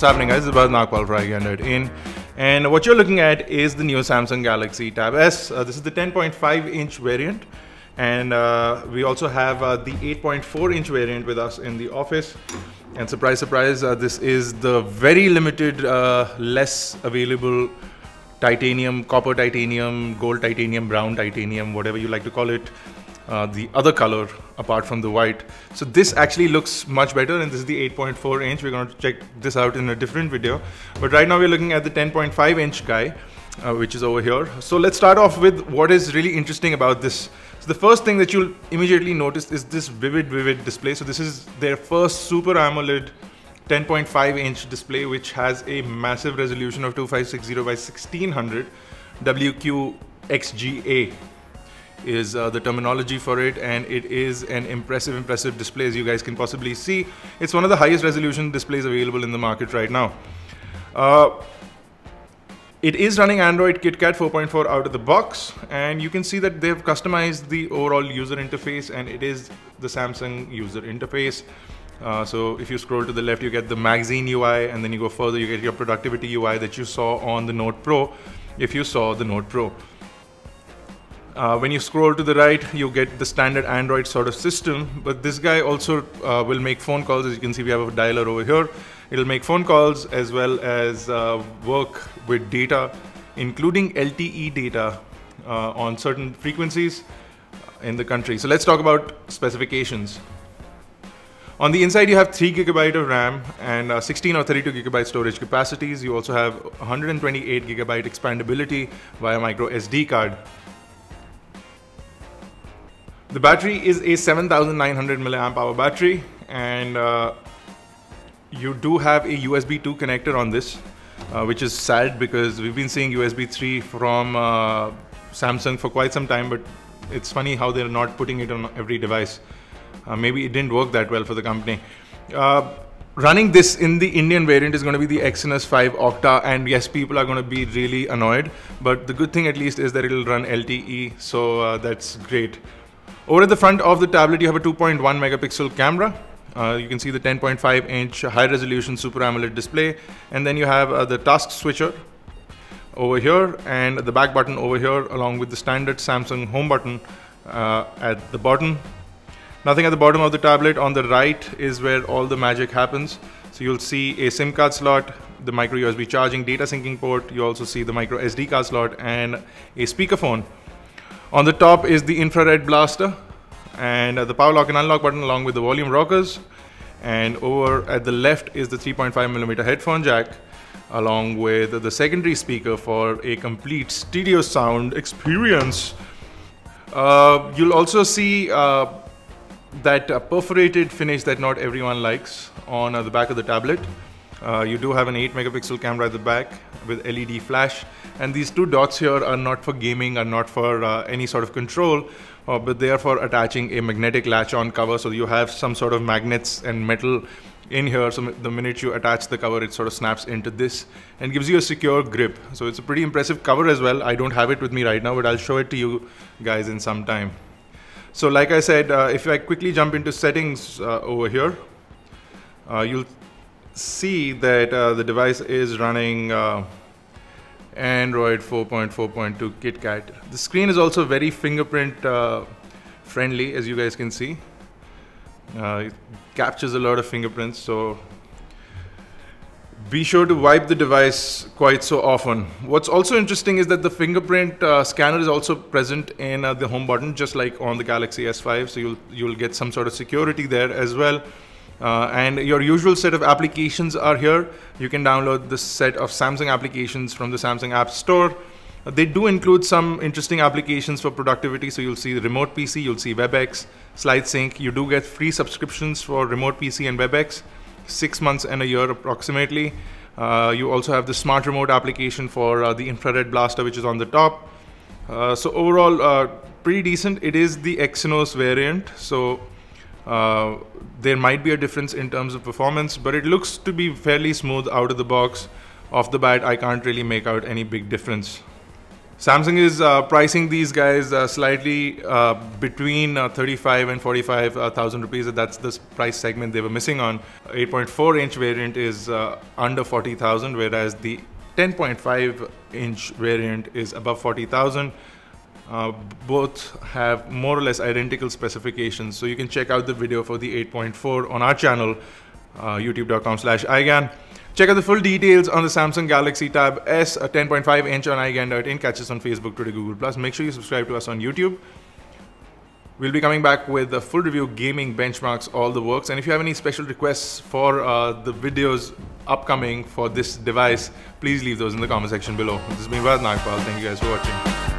happening, guys? This is Nagpal for iGyaan. And what you're looking at is the new Samsung Galaxy Tab S. This is the 10.5-inch variant, and we also have the 8.4-inch variant with us in the office. And surprise, surprise, this is the very limited, less available titanium, copper titanium, gold titanium, brown titanium, whatever you like to call it. The other color apart from the white. So this actually looks much better, and this is the 8.4-inch. We're going to check this out in a different video, but right now we're looking at the 10.5-inch guy, which is over here. So let's start off with what is really interesting about this. So the first thing that you'll immediately notice is this vivid display. So this is their first Super AMOLED 10.5-inch display, which has a massive resolution of 2560 by 1600. WQXGA is the terminology for it, and it is an impressive display, as you guys can possibly see. It's one of the highest resolution displays available in the market right now. It is running Android KitKat 4.4 out of the box, and you can see that they've customized the overall user interface, and it is the Samsung user interface. So if you scroll to the left, you get the magazine UI, and then you go further, you get your productivity UI that you saw on the Note Pro, if you saw the Note Pro. When you scroll to the right, you get the standard Android sort of system, but this guy also will make phone calls. As you can see, we have a dialer over here. It'll make phone calls as well as work with data, including LTE data on certain frequencies in the country. So let's talk about specifications. On the inside, you have 3 GB of RAM and 16 or 32 GB storage capacities. You also have 128 GB expandability via micro SD card. The battery is a 7900 mAh battery, and you do have a USB 2 connector on this, which is sad because we've been seeing USB 3 from Samsung for quite some time, but it's funny how they're not putting it on every device. Maybe it didn't work that well for the company. Running this in the Indian variant is going to be the Exynos 5 Octa, and yes, people are going to be really annoyed, but the good thing at least is that it'll run LTE, so that's great. Over at the front of the tablet, you have a 2.1 megapixel camera. You can see the 10.5-inch high-resolution Super AMOLED display, and then you have the task switcher over here and the back button over here, along with the standard Samsung home button at the bottom. Nothing at the bottom of the tablet. On the right is where all the magic happens. So you'll see a SIM card slot, the micro USB charging, data syncing port. You also see the micro SD card slot and a speakerphone. On the top is the infrared blaster and the power lock and unlock button, along with the volume rockers. And over at the left is the 3.5mm headphone jack, along with the secondary speaker for a complete stereo sound experience. You'll also see that perforated finish that not everyone likes on the back of the tablet. You do have an 8 megapixel camera at the back with LED flash, and these 2 dots here are not for gaming, are not for any sort of control, but they are for attaching a magnetic latch on cover. So you have some sort of magnets and metal in here, so the minute you attach the cover, it sort of snaps into this and gives you a secure grip. So it's a pretty impressive cover as well. I don't have it with me right now, but I'll show it to you guys in some time. So like I said, if I quickly jump into settings over here, you'll see that the device is running Android 4.4.2 KitKat. The screen is also very fingerprint friendly, as you guys can see. It captures a lot of fingerprints, so be sure to wipe the device quite so often. What's also interesting is that the fingerprint scanner is also present in the home button, just like on the Galaxy S5, so you'll get some sort of security there as well. And your usual set of applications are here. You can download the set of Samsung applications from the Samsung App Store. They do include some interesting applications for productivity. So you'll see the Remote PC, you'll see WebEx, Slide Sync. You do get free subscriptions for Remote PC and WebEx, 6 months and a year approximately. You also have the Smart Remote application for the infrared blaster, which is on the top. So overall, pretty decent. It is the Exynos variant, so there might be a difference in terms of performance, but it looks to be fairly smooth out of the box. Off the bat, I can't really make out any big difference. Samsung is pricing these guys slightly between 35 and 45,000 rupees. That's the price segment they were missing on. 8.4-inch variant is under 40,000, whereas the 10.5-inch variant is above 40,000. Both have more or less identical specifications, so you can check out the video for the 8.4 on our channel, youtube.com/iGyaan. Check out the full details on the Samsung Galaxy Tab S, a 10.5-inch on iGyaan.in. Catch us on Facebook, Twitter, Google+. Make sure you subscribe to us on YouTube. We'll be coming back with a full review, gaming, benchmarks, all the works. And if you have any special requests for the videos upcoming for this device, please leave those in the comment section below. This has been Varad Nagpal. Thank you guys for watching.